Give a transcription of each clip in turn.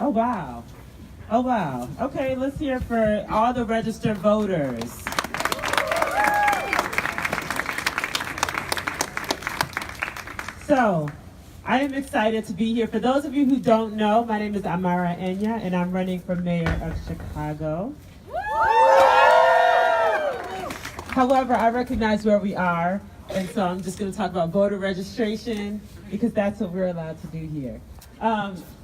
Oh, wow. Oh, wow. Okay, let's hear for all the registered voters. So, I am excited to be here. For those of you who don't know, my name is Amara Enya, and I'm running for mayor of Chicago. However, I recognize where we are, and so I'm just going to talk about voter registration because that's what we're allowed to do here.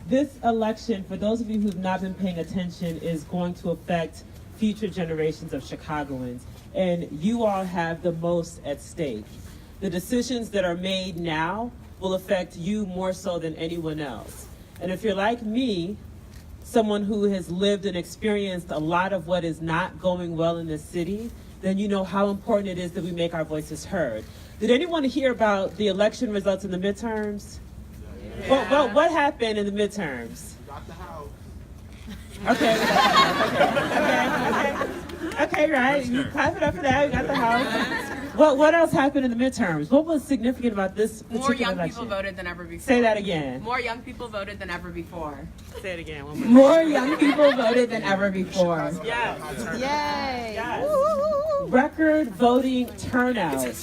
This election, for those of you who've not been paying attention, is going to affect future generations of Chicagoans, and you all have the most at stake. The decisions that are made now will affect you more so than anyone else. And if you're like me, someone who has lived and experienced a lot of what is not going well in this city, then you know how important it is that we make our voices heard. Did anyone hear about the election results in the midterms? Yeah. What happened in the midterms? Got the house. Okay, right. You clap it up for that. We got the house. What else happened in the midterms? What was significant about this particular election? More young people voted than ever before. Say that again. More young people voted than ever before. Say it again. One more. More young people voted than ever before. Yes. Yay! Yes. Record voting turnout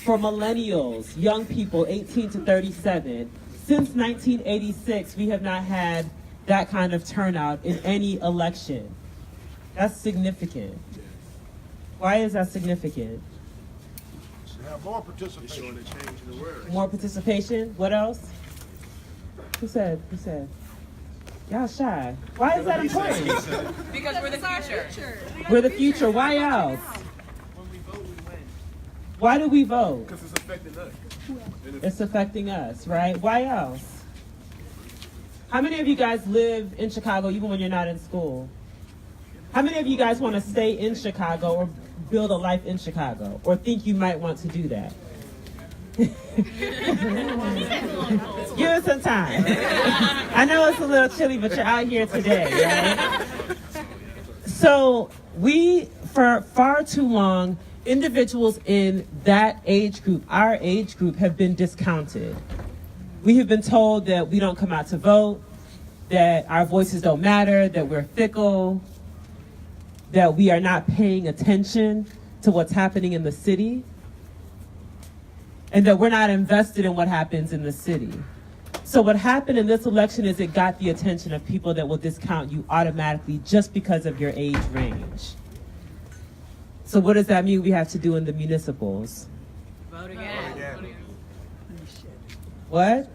for millennials, young people 18 to 37. Since 1986, we have not had that kind of turnout in any election. That's significant. Why is that significant? More participation. More participation? What else? Who said? Y'all shy. Why is that important? Because we're the future. We're the future. Why else? When we vote, we win. Why do we vote? Because it's affecting us. It's affecting us, right? Why else? How many of you guys live in Chicago even when you're not in school? How many of you guys want to stay in Chicago or build a life in Chicago or think you might want to do that? Give us some time. I know it's a little chilly, but you're out here today, right? So we, for far too long, individuals in that age group, our age group, have been discounted. We have been told that we don't come out to vote, that our voices don't matter, that we're fickle, that we are not paying attention to what's happening in the city, and that we're not invested in what happens in the city. So what happened in this election is it got the attention of people that will discount you automatically just because of your age range. So what does that mean we have to do in the municipals? Vote again. What?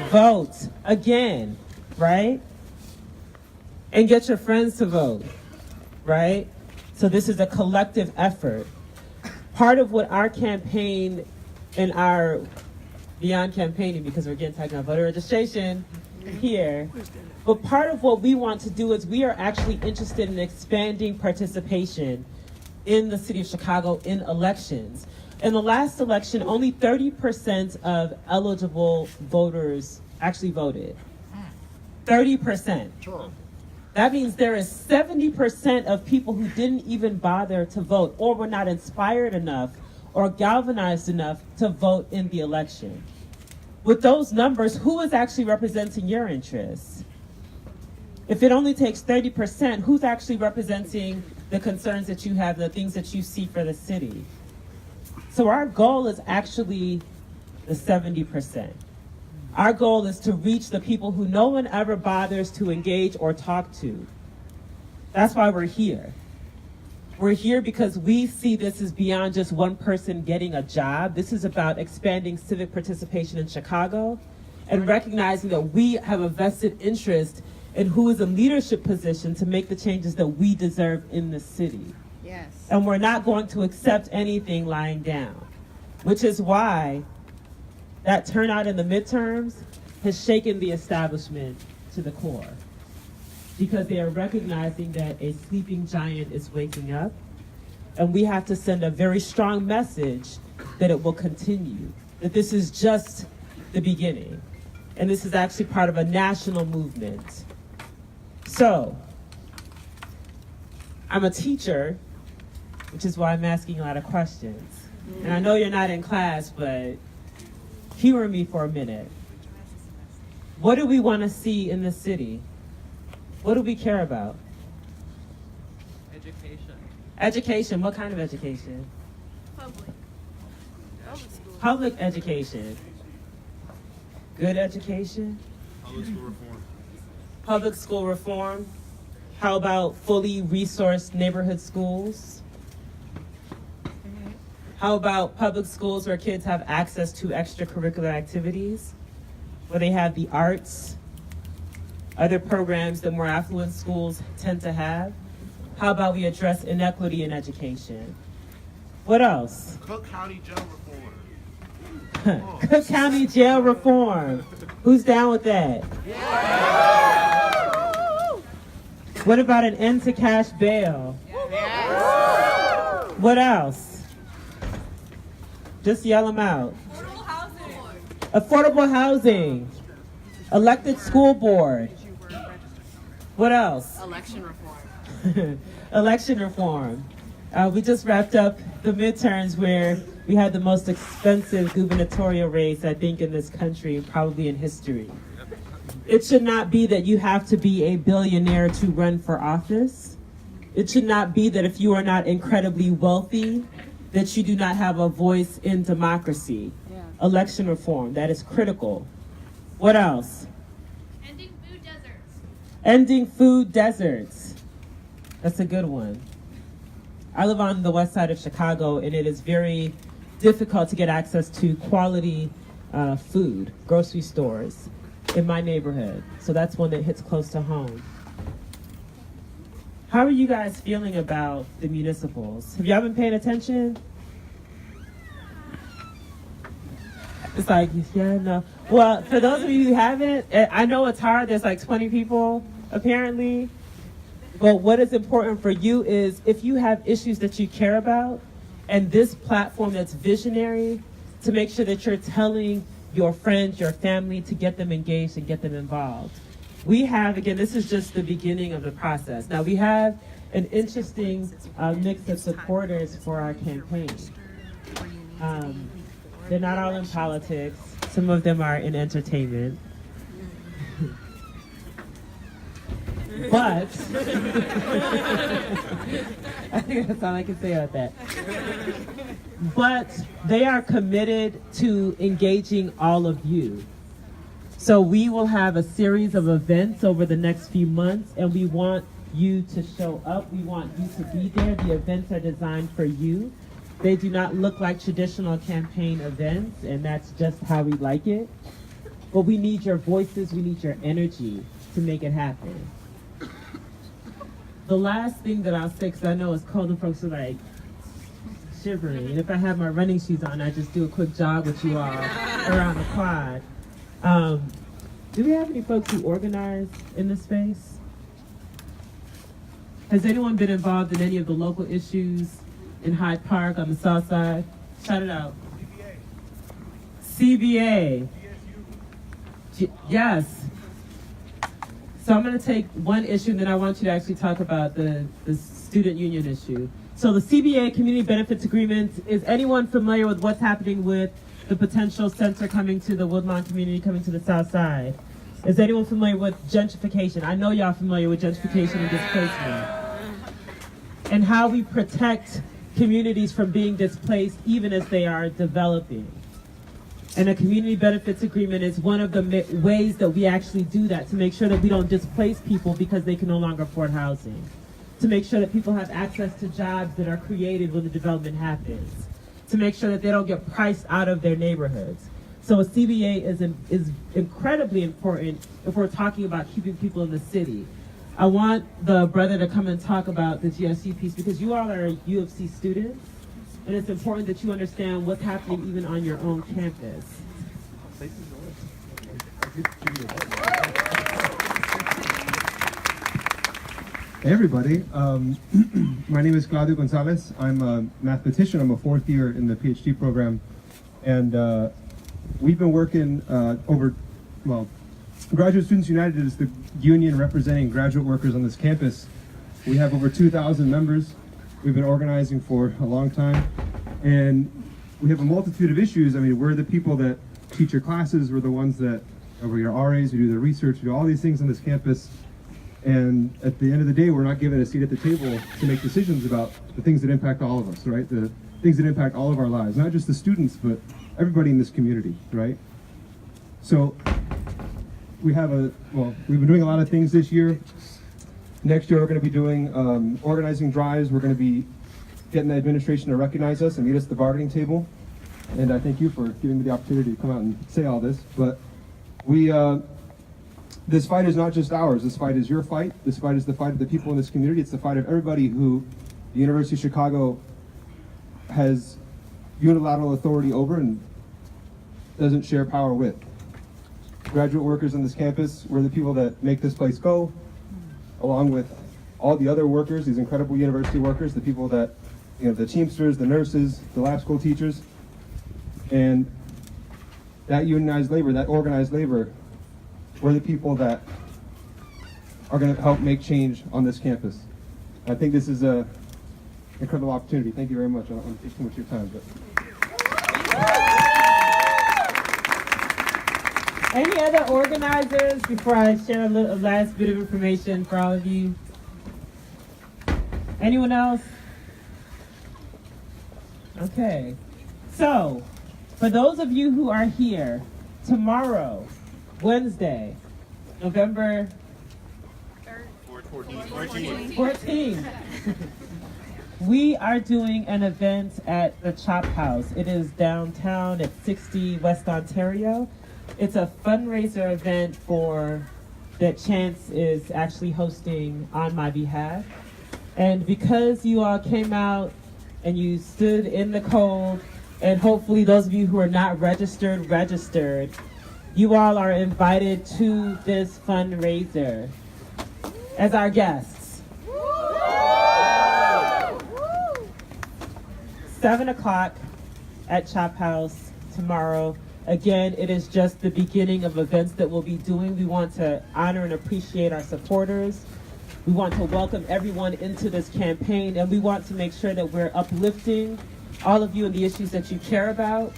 Vote again, right? And get your friends to vote, right? So this is a collective effort. Part of what our campaign and our, beyond campaigning, because we're getting talking about voter registration here, but part of what we want to do is we are actually interested in expanding participation in the city of Chicago in elections. In the last election, only 30% of eligible voters actually voted. 30%. Sure. That means there is 70% of people who didn't even bother to vote or were not inspired enough or galvanized enough to vote in the election. With those numbers, who is actually representing your interests? If it only takes 30%, who's actually representing the concerns that you have, the things that you see for the city? So our goal is actually the 70%. Our goal is to reach the people who no one ever bothers to engage or talk to. That's why we're here. We're here because we see this as beyond just one person getting a job. This is about expanding civic participation in Chicago and recognizing that we have a vested interest in who is in leadership position to make the changes that we deserve in the city. Yes. And we're not going to accept anything lying down, which is why that turnout in the midterms has shaken the establishment to the core, because they are recognizing that a sleeping giant is waking up, and we have to send a very strong message that it will continue, that this is just the beginning, and this is actually part of a national movement. So, I'm a teacher, which is why I'm asking a lot of questions. And I know you're not in class, but humor me for a minute. What do we want to see in the city? What do we care about? Education. Education. What kind of education? Public education. Good education. Public school reform. Public school reform. How about fully resourced neighborhood schools? How about public schools where kids have access to extracurricular activities, where they have the arts, other programs that more affluent schools tend to have? How about we address inequity in education? What else? Cook County jail reform. Cook County jail reform. Who's down with that? What about an end to cash bail? What else? Just yell them out. Affordable housing. Elected school board. What else? Election reform. Election reform. We just wrapped up the midterms where we had the most expensive gubernatorial race, I think, in this country, probably in history. It should not be that you have to be a billionaire to run for office. It should not be that if you are not incredibly wealthy, that you do not have a voice in democracy. Election reform, that is critical. What else? Ending food deserts. Ending food deserts. That's a good one. I live on the west side of Chicago, and it is very difficult to get access to quality food, grocery stores in my neighborhood. So that's one that hits close to home. How are you guys feeling about the municipals? Have y'all been paying attention? It's like, yeah, no. Well, for those of you who haven't, I know it's hard. There's like 20 people, apparently. But what is important for you is if you have issues that you care about, and this platform that's visionary, to make sure that you're telling your friends, your family, to get them engaged and get them involved. We have, again, this is just the beginning of the process. Now, we have an interesting mix of supporters for our campaign. They're not all in politics. Some of them are in entertainment. But, I think that's all I can say about that. But they are committed to engaging all of you. So we will have a series of events over the next few months, and we want you to show up. We want you to be there. The events are designed for you. They do not look like traditional campaign events, and that's just how we like it. But we need your voices, we need your energy to make it happen. The last thing that I'll say, because I know it's cold and folks are like shivering, and if I have my running shoes on, I just do a quick jog with you all around the quad. Do we have any folks who organize in this space? Has anyone been involved in any of the local issues in Hyde Park on the south side? Shout it out. CBA. Yes. So I'm going to take one issue, and then I want you to actually talk about the student union issue. So the CBA, Community Benefits Agreement, is anyone familiar with what's happening with the potential center coming to the Woodlawn community, coming to the south side? Is anyone familiar with gentrification? I know y'all familiar with gentrification and displacement. And how we protect communities from being displaced even as they are developing. And a community benefits agreement is one of the ways that we actually do that, to make sure that we don't displace people because they can no longer afford housing, to make sure that people have access to jobs that are created when the development happens, to make sure that they don't get priced out of their neighborhoods. So a CBA is incredibly important if we're talking about keeping people in the city. I want the brother to come and talk about the GSU piece, because you all are U of C students, and it's important that you understand what's happening even on your own campus. Hey everybody, my name is Claudio Gonzalez. I'm a mathematician. I'm a fourth year in the PhD program, and we've been working Graduate Students United is the union representing graduate workers on this campus. We have over 2,000 members. We've been organizing for a long time, and we have a multitude of issues. I mean, we're the people that teach your classes. We're the ones that We're your RAs, we do the research, we do all these things on this campus. And at the end of the day, we're not given a seat at the table to make decisions about the things that impact all of us, right? The things that impact all of our lives, not just the students, but everybody in this community, right? So we've been doing a lot of things this year. Next year, we're going to be doing organizing drives. We're going to be getting the administration to recognize us and meet us at the bargaining table. And I thank you for giving me the opportunity to come out and say all this. But this fight is not just ours. This fight is your fight. This fight is the fight of the people in this community. It's the fight of everybody who the University of Chicago has unilateral authority over and doesn't share power with. Graduate workers on this campus, we're the people that make this place go, along with all the other workers, these incredible university workers, the people that, the Teamsters, the nurses, the lab school teachers. And that unionized labor, that organized labor, we're the people that are going to help make change on this campus. I think this is an incredible opportunity. Thank you very much. I don't want to take too much of your time. Any other organizers before I share a last bit of information for all of you? Anyone else? Okay. So, for those of you who are here, tomorrow, Wednesday, November 14th, we are doing an event at the Chop House. It is downtown at 60 West Ontario. It's a fundraiser event that Chance is actually hosting on my behalf. And because you all came out and you stood in the cold, and hopefully those of you who are not registered, you all are invited to this fundraiser as our guests. 7 o'clock at Chop House tomorrow. Again, it is just the beginning of events that we'll be doing. We want to honor and appreciate our supporters. We want to welcome everyone into this campaign, and we want to make sure that we're uplifting all of you and the issues that you care about.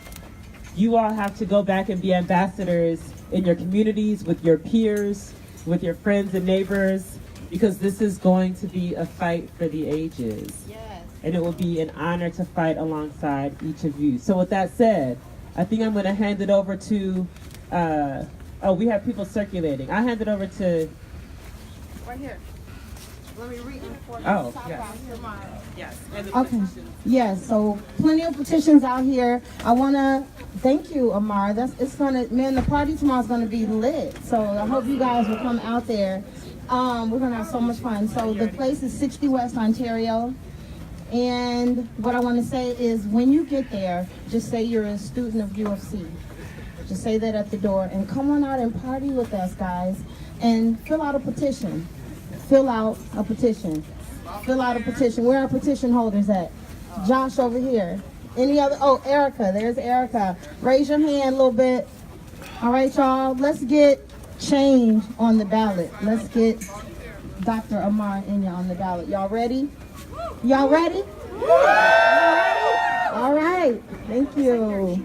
You all have to go back and be ambassadors in your communities, with your peers, with your friends and neighbors, because this is going to be a fight for the ages. Yes. And it will be an honor to fight alongside each of you. So with that said, I think I'm going to hand it over to, we have people circulating. I'll hand it over to... Right here. Let me read them for you. Oh, yes. Yes. Okay. Yes. So plenty of petitions out here. I want to thank you, Amar. The party tomorrow is gonna be lit. So I hope you guys will come out there. We're gonna have so much fun. So the place is 60 West Ontario. And what I want to say is, when you get there, just say you're a student of UFC. Just say that at the door, and come on out and party with us, guys. And fill out a petition. Fill out a petition. Fill out a petition. Where are petition holders at? Josh over here. Any other? Oh, Erica. There's Erica. Raise your hand a little bit. All right, y'all. Let's get change on the ballot. Let's get Dr. Amar Enya on the ballot. Y'all ready? Y'all ready? All right. Thank you.